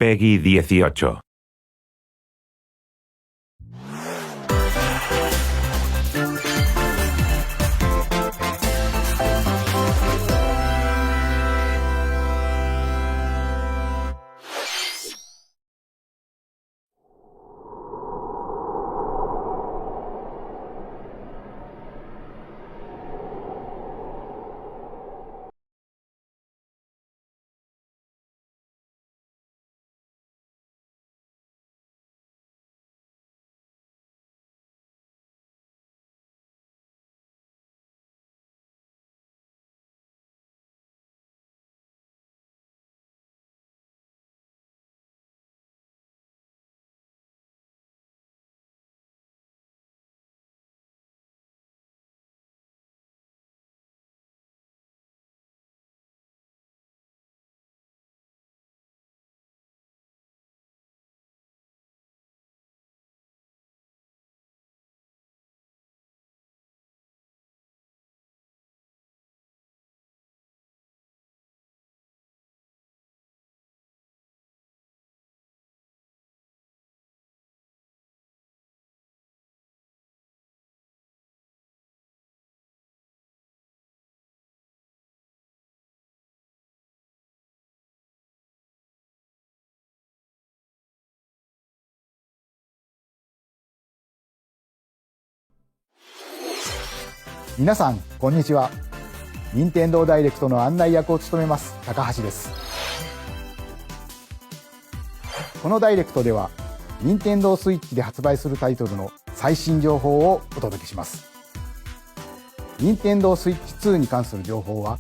Peggy 18.皆さんこんにちは。任天堂ダイレクトの案内役を務めます高橋です。このダイレクトでは任天堂スイッチで発売するタイトルの最新情報をお届けします。任天堂スイッチ2に関する情報は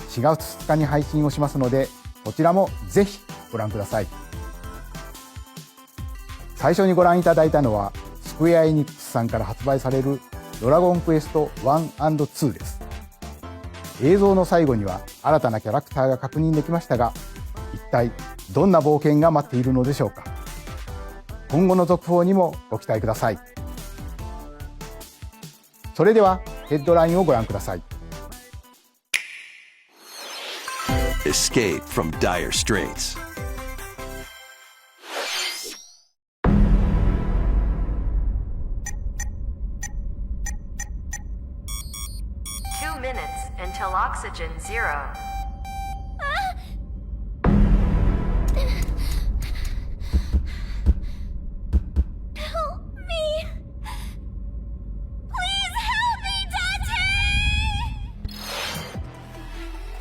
4月2日に配信をしますので、こちらもぜひご覧ください。最初にご覧いただいたのはスクエアエニックスさんから発売されるドラゴンクエスト 1&2 です。映像の最後には新たなキャラクターが確認できましたが、一体どんな冒険が待っているのでしょうか。今後の続報にもご期待ください。それではヘッドラインをご覧ください。 Escape from dire straits. Until oxygen zero. Help me! Please help me, Dante!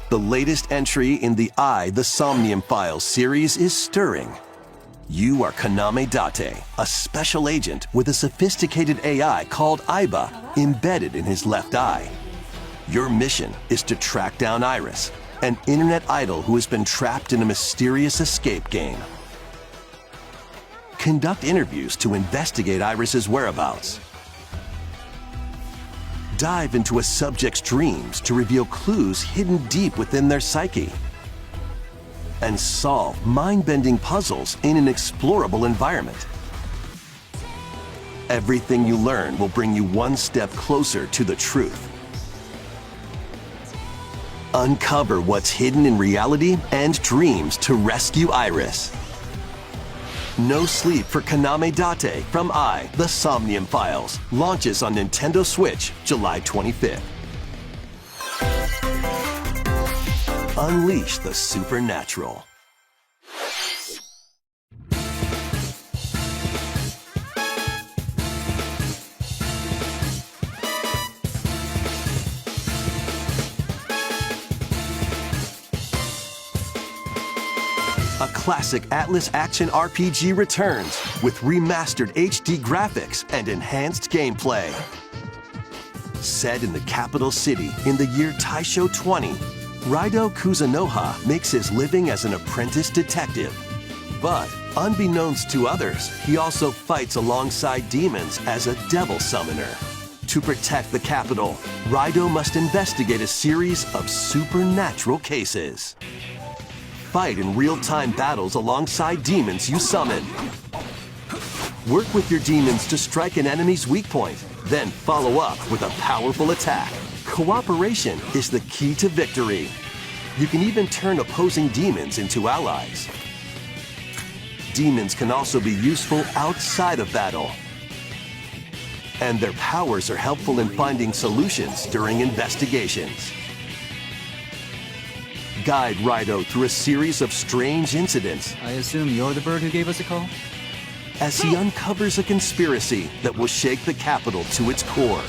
The latest entry in the The Somnium Files series is stirring. You are Kaname Date, a special agent with a sophisticated AI called Aiba embedded in his left eye. Your mission is to track down Iris, an internet idol who has been trapped in a mysterious escape game. Conduct interviews to investigate Iris's whereabouts. Dive into a subject's dreams to reveal clues hidden deep within their psyche. And solve mind-bending puzzles in an explorable environment. Everything you learn will bring you one step closer to the truth. Uncover what's hidden in reality and dreams to rescue Iris. No Sleep for Kaname Date from The Somnium Files launches on Nintendo Switch July 25th. Unleash the supernatural. A classic Atlas action RPG returns with remastered HD graphics and enhanced gameplay. Set in the capital city in the year Taisho 20, Raido Kuzunoha makes his living as an apprentice detective. But unbeknownst to others, he also fights alongside demons as a devil summoner. To protect the capital, Raido must investigate a series of supernatural cases. Fight in real-time battles alongside demons you summon. Work with your demons to strike an enemy's weak point, then follow up with a powerful attack. Cooperation is the key to victory. You can even turn opposing demons into allies. demons can also be useful outside of battle. And their powers are helpful in finding solutions during investigations. Guide Rido through a series of strange incidents I assume you're the bird who gave us a call? as he uncovers a conspiracy that will shake the capital to its core.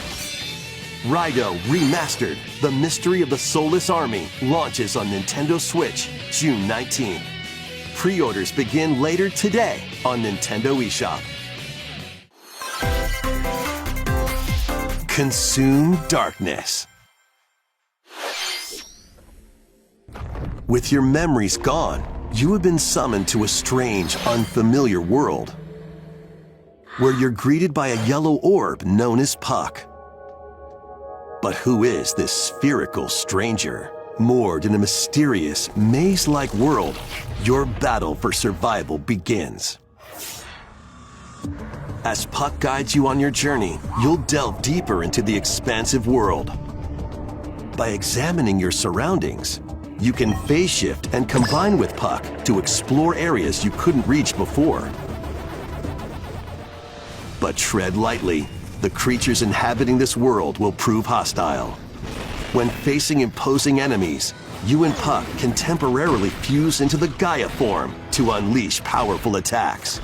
Rido Remastered, The Mystery of the Soulless Army, launches on Nintendo Switch June 19th. Pre-orders begin later today on Nintendo eShop. Consume darkness. With your memories gone, you have been summoned to a strange, unfamiliar world, where you're greeted by a yellow orb known as Puck. But who is this spherical stranger? Moored in a mysterious, maze-like world, your battle for survival begins. As Puck guides you on your journey, you'll delve deeper into the expansive world. By examining your surroundings, you can phase shift and combine with Puck to explore areas you couldn't reach before. But tread lightly. The creatures inhabiting this world will prove hostile. When facing imposing enemies, you and Puck can temporarily fuse into the Gaia form to unleash powerful attacks.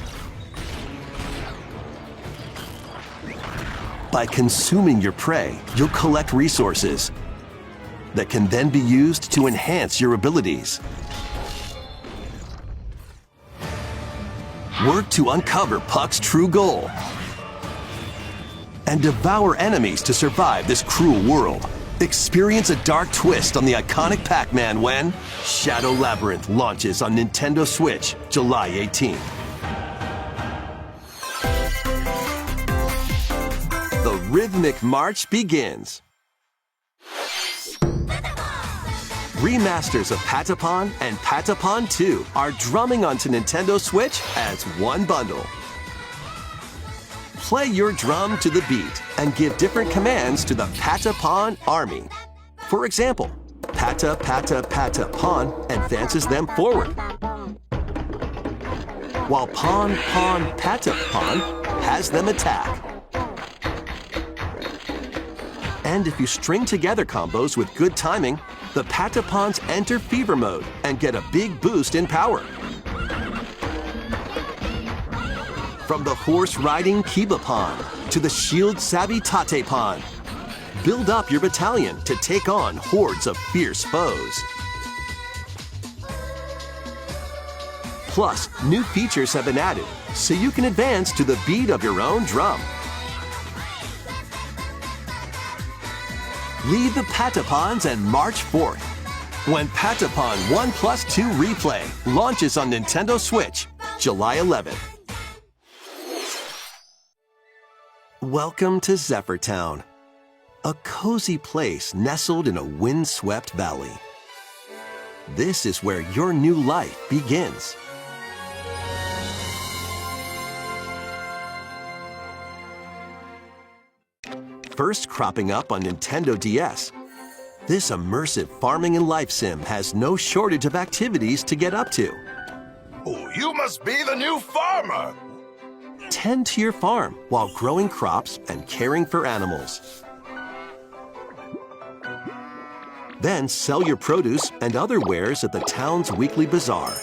By consuming your prey, you'll collect resources that can then be used to enhance your abilities. Work to uncover Puck's true goal and devour enemies to survive this cruel world. Experience a dark twist on the iconic Pac-Man when Shadow Labyrinth launches on Nintendo Switch July 18th. The rhythmic march begins. Remasters of Patapon and Patapon 2 are drumming onto Nintendo Switch as one bundle. Play your drum to the beat and give different commands to the Patapon army. For example, Pata Pata Patapon advances them forward, while Pon Pon Patapon has them attack. And if you string together combos with good timing, the Patapons enter fever mode and get a big boost in power. From the horse-riding Kibapon to the shield-savvy Tatepon, build up your battalion to take on hordes of fierce foes. Plus, new features have been added, so you can advance to the beat of your own drum. Lead the Patapons and march forth when Patapon 1+2 Replay launches on Nintendo Switch July 11th. Welcome to Zephyr Town, a cozy place nestled in a windswept valley. This is where your new life begins. First cropping up on Nintendo DS, this immersive farming and life sim has no shortage of activities to get up to. Oh, you must be the new farmer! Tend to your farm while growing crops and caring for animals. Then sell your produce and other wares at the town's weekly bazaar.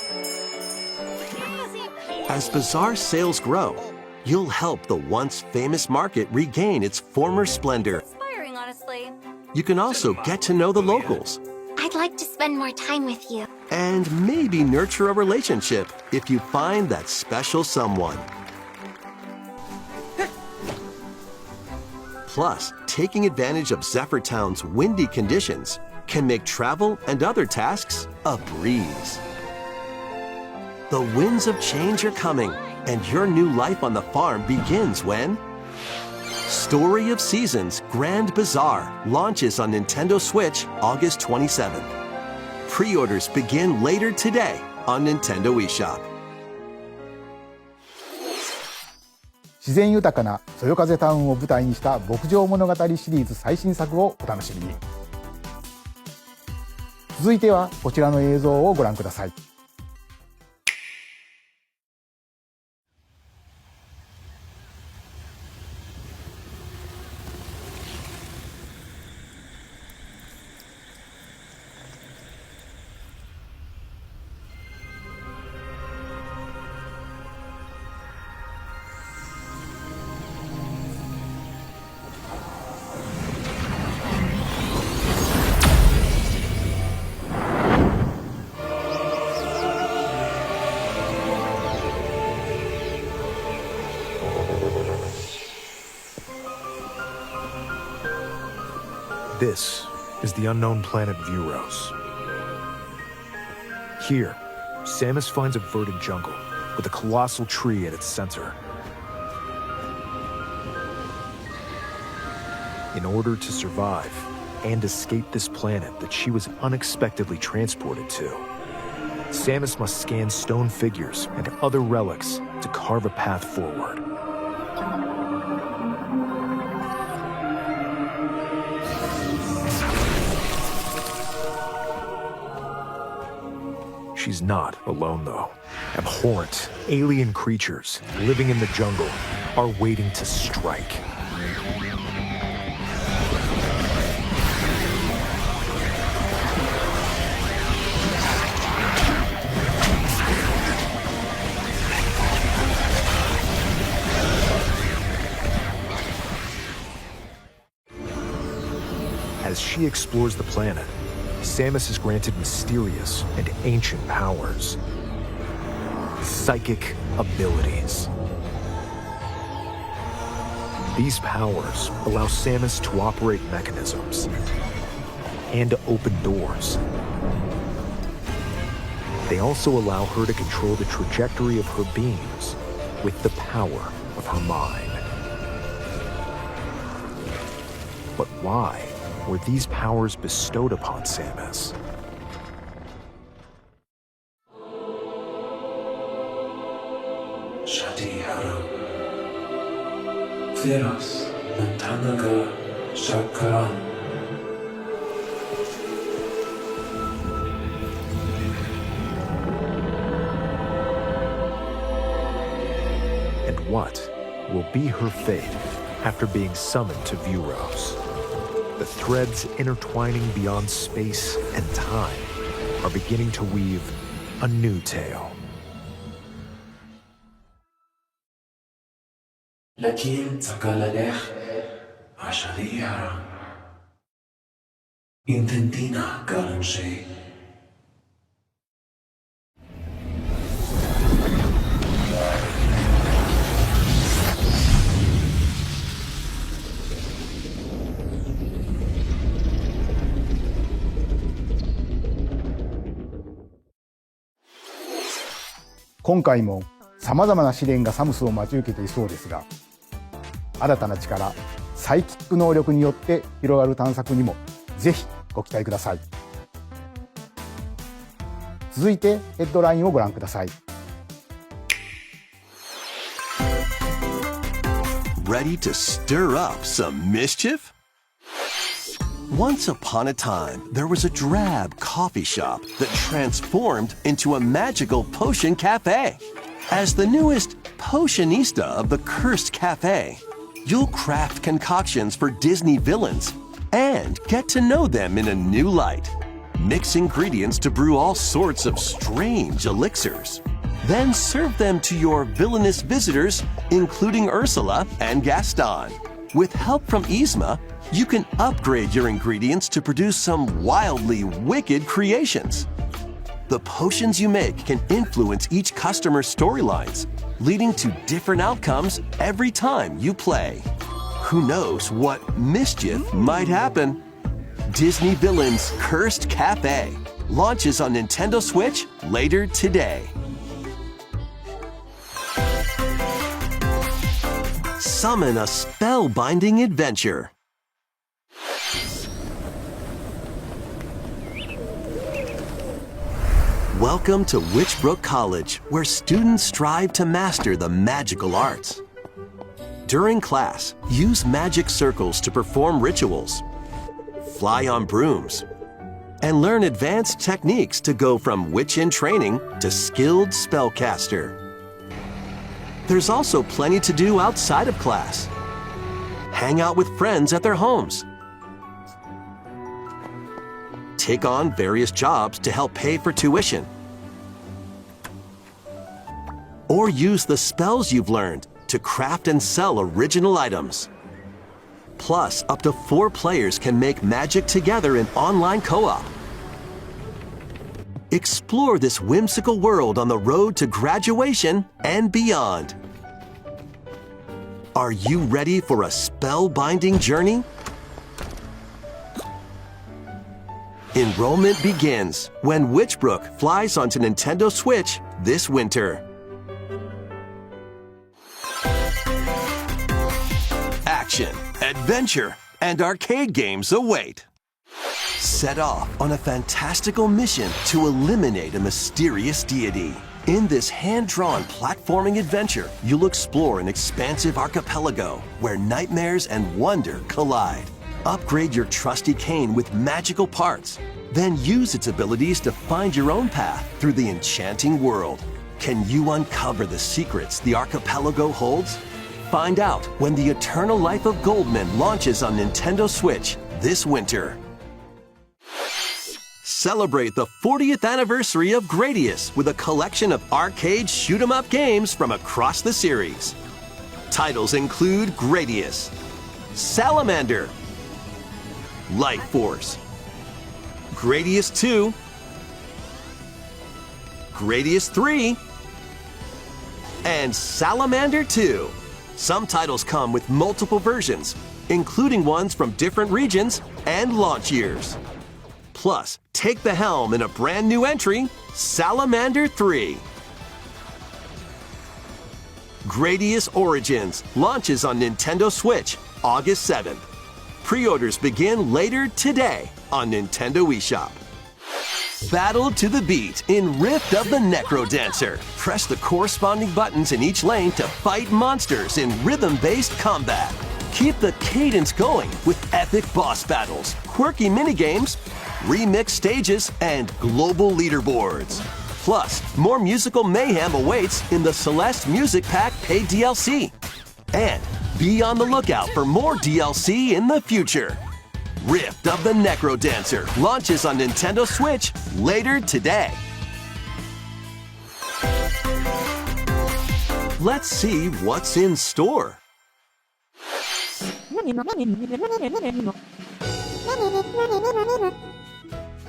As bazaar sales grow, you'll help the once famous market regain its former splendor. Inspiring, honestly. You can also get to know the locals I'd like to spend more time with you. and maybe nurture a relationship if you find that special someone. Plus, taking advantage of Zephyr Town's windy conditions can make travel and other tasks a breeze. The winds of change are coming, and your new life on the farm begins when Story of Seasons Grand Bazaar launches on Nintendo Switch August 27th. Pre-orders begin later today on Nintendo eShop. 自然豊かなそよ風タウンを舞台にした牧場物語シリーズ最新作をお楽しみに。続いてはこちらの映像をご覧ください。This is the unknown planet Vuros. Here, Samus finds a verdant jungle with a colossal tree at its center. In order to survive and escape this planet that she was unexpectedly transported to, Samus must scan stone figures and other relics to carve a path forward. She's not alone, though. Abhorrent, alien creatures living in the jungle are waiting to strike. As she explores the planet, Samus is granted mysterious and ancient powers. Psychic abilities. These powers allow Samus to operate mechanisms and to open doors. They also allow her to control the trajectory of her beams with the power of her mind. But why were these powers bestowed upon Samus? Shadihara Veras Natanaga Shakaran. And what will be her fate after being summoned to Vuros? The threads intertwining beyond space and time are beginning to weave a new tale. Lakin Sakaladeh Ashadihara Intentina Garanshe.今回も様々な試練がサムスを待ち受けていそうですが、新たな力、サイキック能力によって広がる探索にもぜひご期待ください。続いてヘッドラインをご覧ください。Ready to stir up some mischief? Once upon a time, there was a drab coffee shop that transformed into a magical potion cafe. As the newest potionista of the cursed cafe, you'll craft concoctions for Disney villains and get to know them in a new light. Mix ingredients to brew all sorts of strange elixirs. Then serve them to your villainous visitors, including Ursula and Gaston. With help from Yzma, you can upgrade your ingredients to produce some wildly wicked creations. The potions you make can influence each customer's storylines, leading to different outcomes every time you play. Who knows what mischief might happen? Disney Villains Cursed Cafe launches on Nintendo Switch later today. Summon a spellbinding adventure. Welcome to Witchbrook College, where students strive to master the magical arts. During class, use magic circles to perform rituals, fly on brooms, and learn advanced techniques to go from witch in training to skilled spellcaster. There's also plenty to do outside of class. Hang out with friends at their homes. Take on various jobs to help pay for tuition. Or use the spells you've learned to craft and sell original items. Plus, up to 4 players can make magic together in online co-op. Explore this whimsical world on the road to graduation and beyond. Are you ready for a spellbinding journey? Enrollment begins when Witchbrook flies onto Nintendo Switch this winter. Action, adventure, and arcade games await. Set off on a fantastical mission to eliminate a mysterious deity. In this hand-drawn platforming adventure, you'll explore an expansive archipelago where nightmares and wonder collide. Upgrade your trusty cane with magical parts, then use its abilities to find your own path through the enchanting world. Can you uncover the secrets the archipelago holds? Find out when the Eternal Life of Goldman launches on Nintendo Switch this winter. Celebrate the 40th anniversary of Gradius with a collection of arcade shoot-'em-up games from across the series. Titles include Gradius, Salamander, Light Force, Gradius 2, Gradius 3, and Salamander 2. Some titles come with multiple versions, including ones from different regions and launch years. Plus, take the helm in a brand new entry, Salamander 3. Gradius Origins launches on Nintendo Switch August 7th. Pre-orders begin later today on Nintendo eShop. Battle to the beat in Rift of the Necro Dancer. Press the corresponding buttons in each lane to fight monsters in rhythm-based combat. Keep the cadence going with epic boss battles, quirky minigames, remix stages, and global leaderboards. Plus, more musical mayhem awaits in the Celeste Music Pack paid DLC. And be on the lookout for more DLC in the future. Rift of the Necro Dancer launches on Nintendo Switch later today. Let's see what's in store.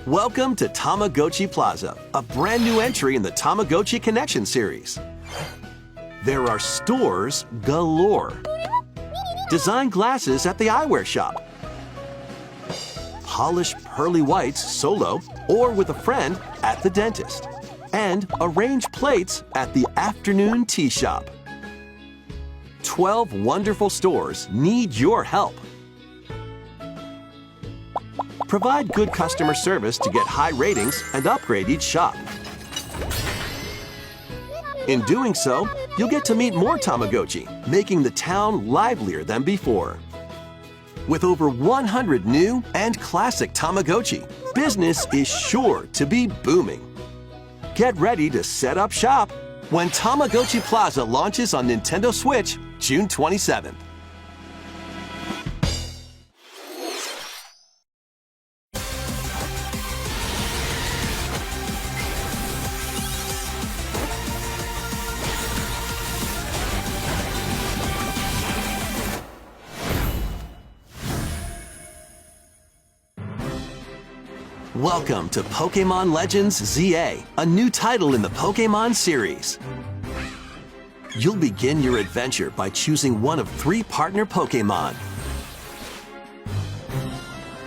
Welcome to Tamagotchi Plaza, a brand new entry in the Tamagotchi Connection series. There are stores galore. Design glasses at the eyewear shop. Polish pearly whites solo or with a friend at the dentist. And arrange plates at the afternoon tea shop. 12 wonderful stores need your help. Provide good customer service to get high ratings and upgrade each shop. In doing so, you'll get to meet more Tamagotchi, making the town livelier than before. With over 100 new and classic Tamagotchi, business is sure to be booming. Get ready to set up shop when Tamagotchi Plaza launches on Nintendo Switch June 27th. Welcome to Pokémon Legends ZA, a new title in the Pokémon series. You'll begin your adventure by choosing one of 3 partner Pokémon.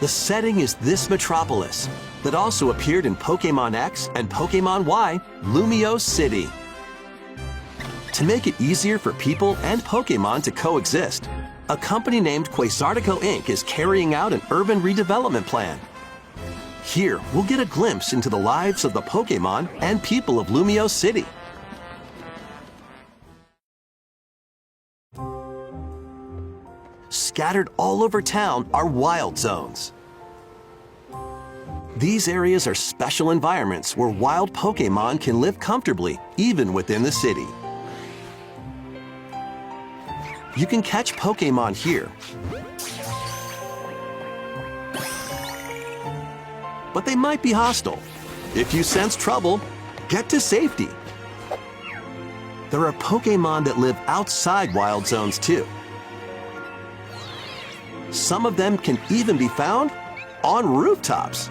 The setting is this metropolis, that also appeared in Pokémon X and Pokémon Y, Lumiose City. To make it easier for people and Pokémon to coexist, a company named Quasartico Inc. is carrying out an urban redevelopment plan. Here, we'll get a glimpse into the lives of the Pokémon and people of Lumiose City. Scattered all over town are wild zones. These areas are special environments where wild Pokémon can live comfortably, even within the city. You can catch Pokémon here, but they might be hostile. If you sense trouble, get to safety. There are Pokémon that live outside wild zones too. Some of them can even be found on rooftops.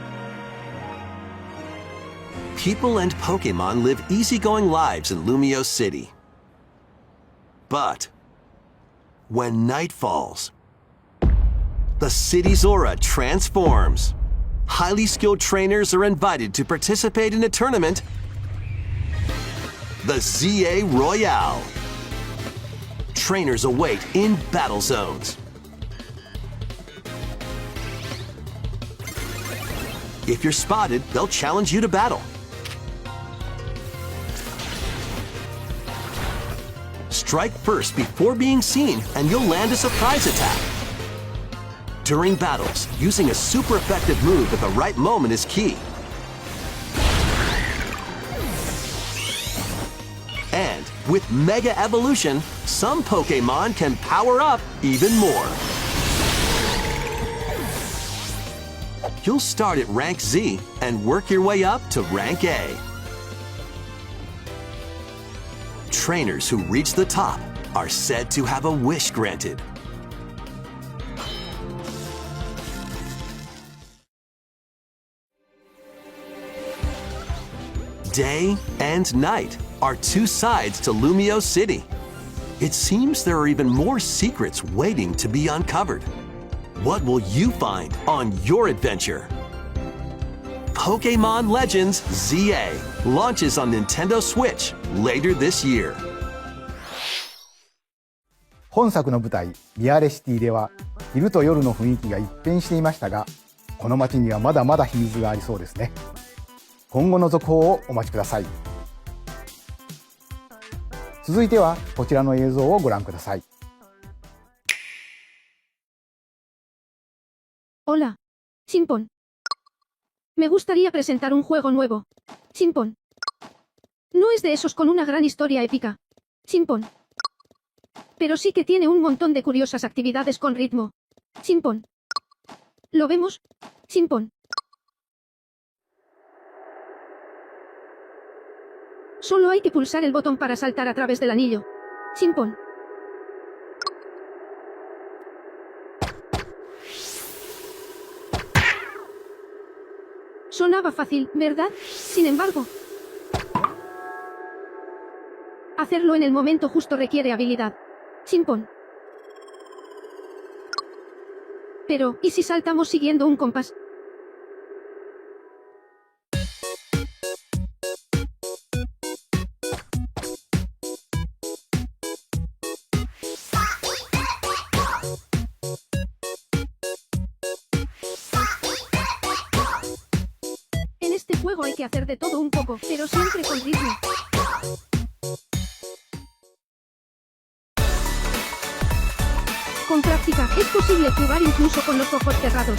People and Pokémon live easygoing lives in Lumiose City. But when night falls, the city's aura transforms. highly skilled trainers are invited to participate in a tournament, the ZA Royale. Trainers await in battle zones. If you're spotted, they'll challenge you to battle. Strike first before being seen, and you'll land a surprise attack. During battles, using a super effective move at the right moment is key. And with Mega Evolution, some Pokémon can power up even more. You'll start at Rank Z and work your way up to Rank A. Trainers who reach the top are said to have a wish granted. Day and night are two sides to Lumio City. It seems there are even more secrets waiting to be uncovered. What will you find on your adventure? Pokémon Legends ZA launches on Nintendo Switch later this year. 本作の舞台ミアレシティでは昼と夜の雰囲気が一変していましたが、この街にはまだまだ秘密がありそうですね。今後の続報をお待ちください。続いてはこちらの映像をご覧ください。Hola, Simpon. Me gustaría presentar un juego nuevo. Simpon. No es de esos con una gran historia épica. Simpon. Pero sí que tiene un montón de curiosas actividades con ritmo. Simpon. ¿Lo vemos? Simpon. Solo hay que pulsar el botón para saltar a través del anillo. Simpon. Sonaba fácil, ¿verdad? Sin embargo, hacerlo en el momento justo requiere habilidad. Simpon. Pero, ¿y si saltamos siguiendo un compás? En este juego hay que hacer de todo un poco, pero siempre con ritmo. Con práctica, es posible jugar incluso con los ojos cerrados.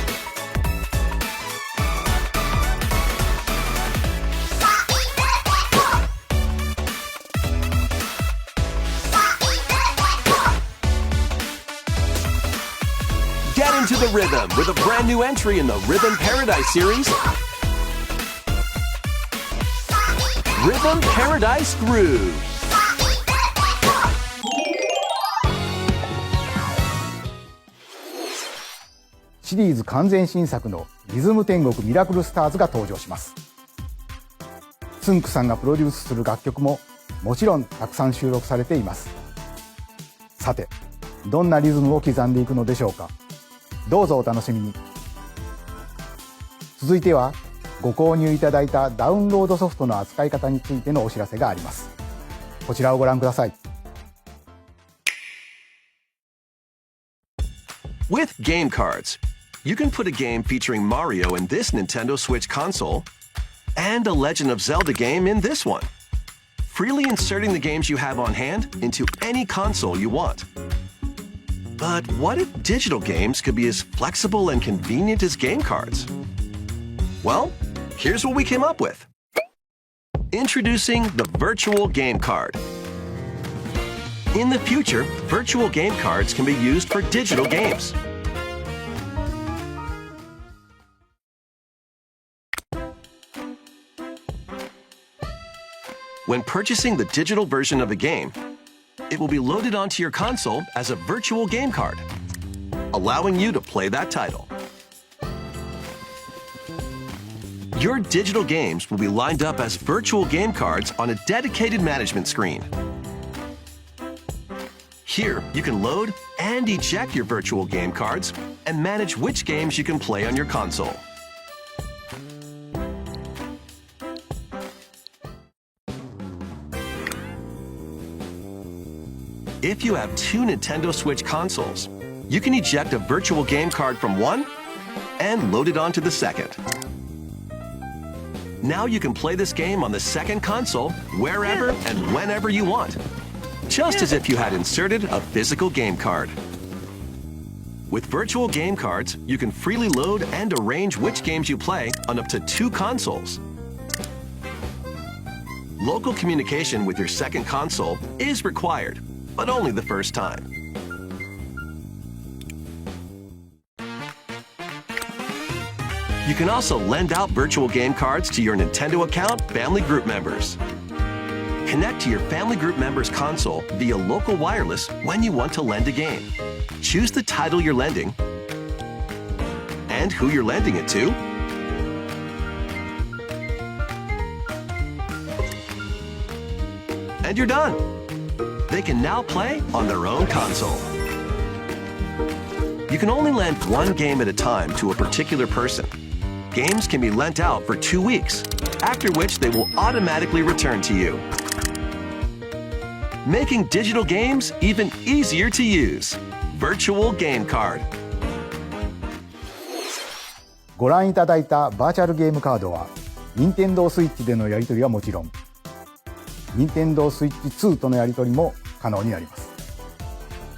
Get into the rhythm with a brand new entry in the Rhythm Paradise series, Rhythm Paradise Groove. シリーズ完全新作のリズム天国ミラクルスターズが登場します。つんくさんがプロデュースする楽曲ももちろんたくさん収録されています。さて、どんなリズムを刻んでいくのでしょうか。どうぞお楽しみに。続いてはご購入いただいたダウンロードソフトの扱い方についてのお知らせがあります。こちらをご覧ください。With game cards, you can put a game featuring Mario in this Nintendo Switch console and a Legend of Zelda game in this one, freely inserting the games you have on hand into any console you want. But what if digital games could be as flexible and convenient as game cards? Well, here's what we came up with. Introducing the Virtual Game Card. In the future, virtual game cards can be used for digital games. When purchasing the digital version of a game, it will be loaded onto your console as a virtual game card, allowing you to play that title. Your digital games will be lined up as virtual game cards on a dedicated management screen. Here, you can load and eject your virtual game cards and manage which games you can play on your console. If you have two Nintendo Switch consoles, you can eject a virtual game card from one and load it onto the second. Now you can play this game on the second console wherever and whenever you want, just as if you had inserted a physical game card. With virtual game cards, you can freely load and arrange which games you play on up to two consoles. Local communication with your second console is required, but only the first time. You can also lend out virtual game cards to your Nintendo account family group members. Connect to your family group members' console via local wireless when you want to lend a game. Choose the title you're lending and who you're lending it to. And you're done. They can now play on their own console. You can only lend one game at a time to a particular person. Games can be lent out for 2 weeks, after which they will automatically return to you. Making digital games even easier to use. Virtual Game Card. ご覧いただいたバーチャルゲームカードは、Nintendo Switch でのやり取りはもちろん、Nintendo Switch 2とのやり取りも可能になります。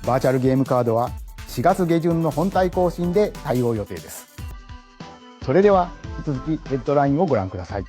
バーチャルゲームカードは4月下旬の本体更新で対応予定です。それでは引き続きヘッドラインをご覧ください。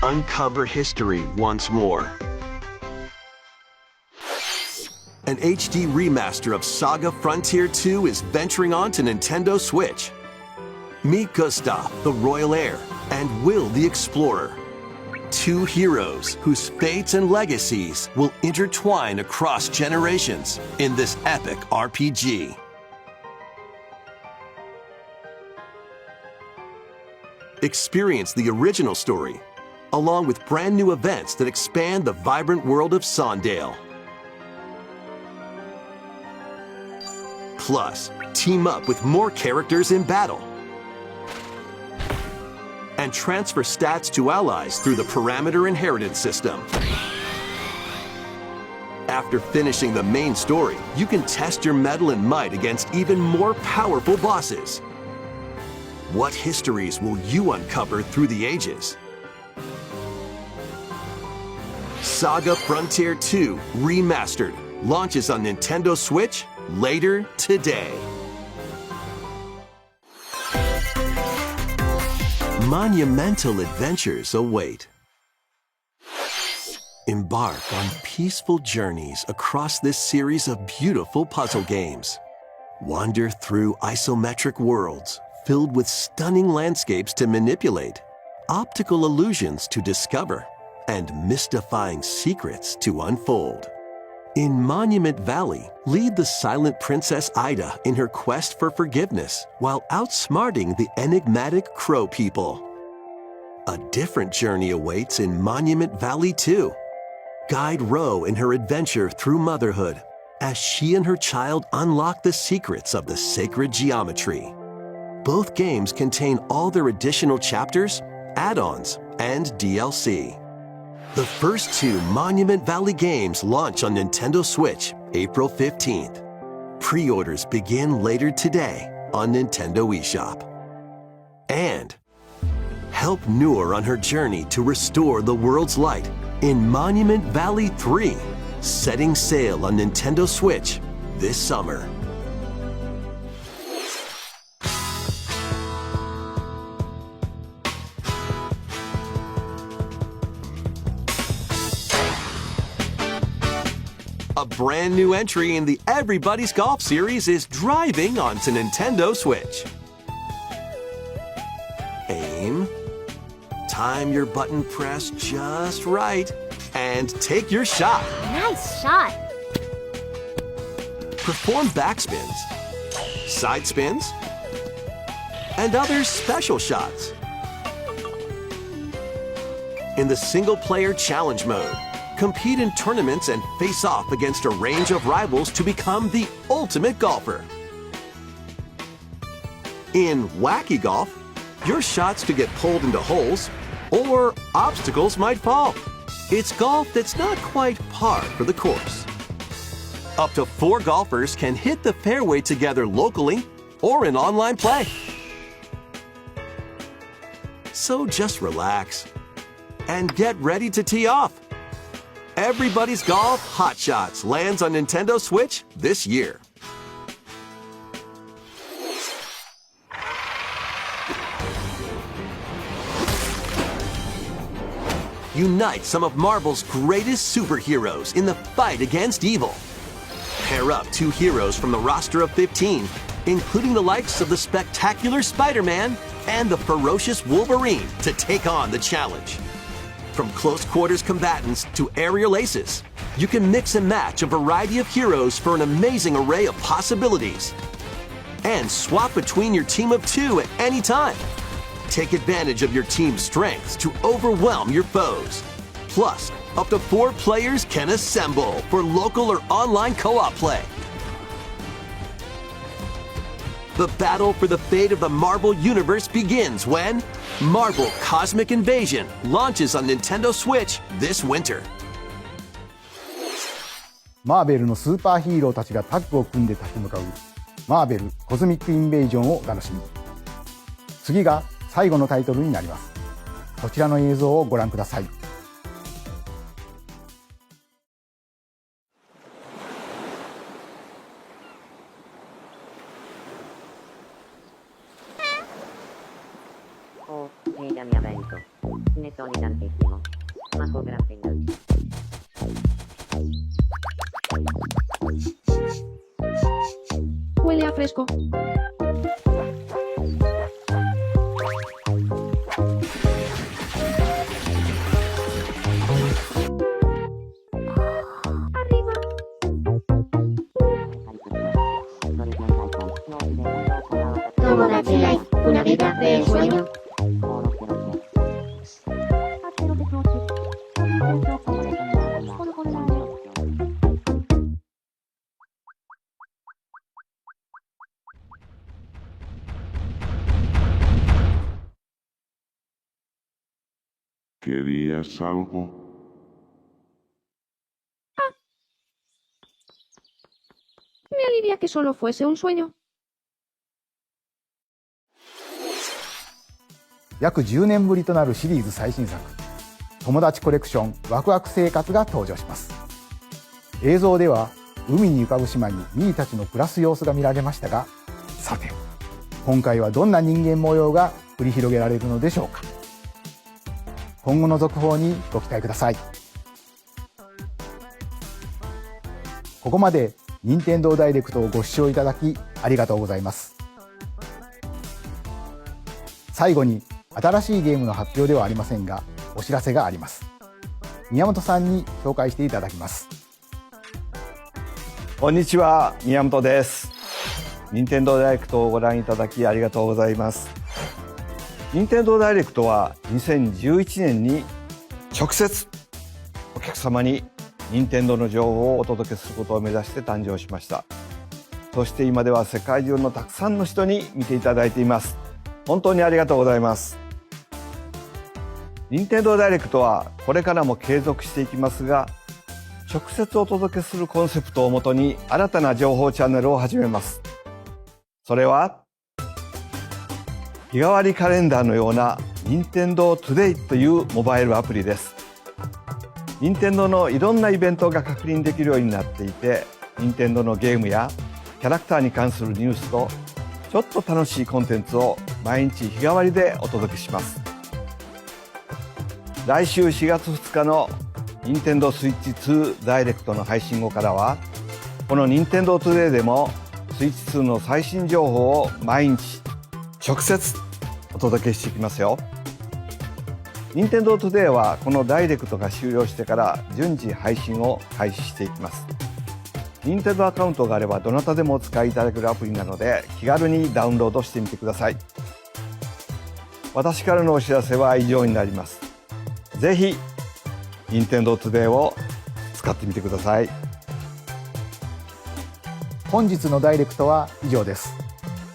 Uncover history once more. An HD remaster of Saga Frontier 2 is venturing on to Nintendo Switch. Meet Gustav, the royal heir, and Will the explorer. Two heroes whose fates and legacies will intertwine across generations in this epic RPG. Experience the original story, along with brand new events that expand the vibrant world of Sondale. Plus, team up with more characters in battle. And transfer stats to allies through the parameter inheritance system. After finishing the main story, you can test your mettle and might against even more powerful bosses. What histories will you uncover through the ages? Saga Frontier 2 Remastered launches on Nintendo Switch later today. Monumental adventures await. Embark on peaceful journeys across this series of beautiful puzzle games. Wander through isometric worlds filled with stunning landscapes to manipulate, optical illusions to discover, and mystifying secrets to unfold. In Monument Valley, lead the silent Princess Ida in her quest for forgiveness while outsmarting the enigmatic Crow people. A different journey awaits in Monument Valley 2. Guide Ro in her adventure through motherhood as she and her child unlock the secrets of the sacred geometry. Both games contain all their additional chapters, add-ons, and DLC. The first two Monument Valley games launch on Nintendo Switch April 15th. Pre-orders begin later today on Nintendo eShop. And Help Noor on her journey to restore the world's light in Monument Valley 3, setting sail on Nintendo Switch this summer. A brand new entry in the Everybody's Golf series is driving onto Nintendo Switch. Aim, time your button press just right, and take your shot. Nice shot. Perform backspins, side spins, and other special shots. In the single-player challenge mode, compete in tournaments and face off against a range of rivals to become the ultimate golfer. In Wacky Golf, your shots could get pulled into holes, or obstacles might fall. It's golf that's not quite par for the course. Up to 4 golfers can hit the fairway together locally or in online play. So just relax and get ready to tee off. Everybody's Golf Hot Shots lands on Nintendo Switch this year. Unite some of Marvel's greatest superheroes in the fight against evil. Pair up 2 heroes from the roster of 15, including the likes of the spectacular Spider-Man and the ferocious Wolverine, to take on the challenge. From close quarters combatants to aerial aces, you can mix and match a variety of heroes for an amazing array of possibilities. And swap between your team of 2 at any time. Take advantage of your team's strengths to overwhelm your foes. Plus, up to 4 players can assemble for local or online co-op play. The battle for the fate of the Marvel Universe begins when Marvel Cosmic Invasion launches on Nintendo Switch this winter. マーベルのスーパーヒーローたちがタッグを組んで立ち向かうマーベルコズミックインベージョンをお楽しみ。次が最後のタイトルになります。こちらの映像をご覧ください。Mi avvento. Ne sono tantissimo. Ma con gran pena. Huele a fresco. Una vida de sueño. ¿Querías algo? Me alivia que solo fuese un sueño. 約10年ぶりとなるシリーズ最新作友達コレクションワクワク生活が登場します。映像では海に浮かぶ島にミーたちの暮らす様子が見られましたが、さて今回はどんな人間模様が繰り広げられるのでしょうか。今後の続報にご期待ください。ここまで任天堂ダイレクトをご視聴いただきありがとうございます。最後に新しいゲームの発表ではありませんが、お知らせがあります。宮本さんに紹介していただきます。こんにちは、宮本です。任天堂ダイレクトをご覧いただきありがとうございます。任天堂ダイレクトは2011年に直接お客様に任天堂の情報をお届けすることを目指して誕生しました。そして今では世界中のたくさんの人に見ていただいています。本当にありがとうございます。任天堂ダイレクトはこれからも継続していきますが、直接お届けするコンセプトをもとに新たな情報チャンネルを始めます。それは日替わりカレンダーのような任天堂トゥデイというモバイルアプリです。任天堂のいろんなイベントが確認できるようになっていて、任天堂のゲームやキャラクターに関するニュースとちょっと楽しいコンテンツを毎日日替わりでお届けします。来週4月2日の任天堂スイッチ2ダイレクトの配信後からは、この任天堂トゥデイでもスイッチ2の最新情報を毎日直接お届けしていきますよ。任天堂トゥデイはこのダイレクトが終了してから順次配信を開始していきます。任天堂アカウントがあればどなたでもお使いいただけるアプリなので、気軽にダウンロードしてみてください。私からのお知らせは以上になります。ぜひ任天堂トゥデイを使ってみてください。本日のダイレクトは以上です。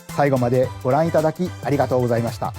最後までご覧いただきありがとうございました。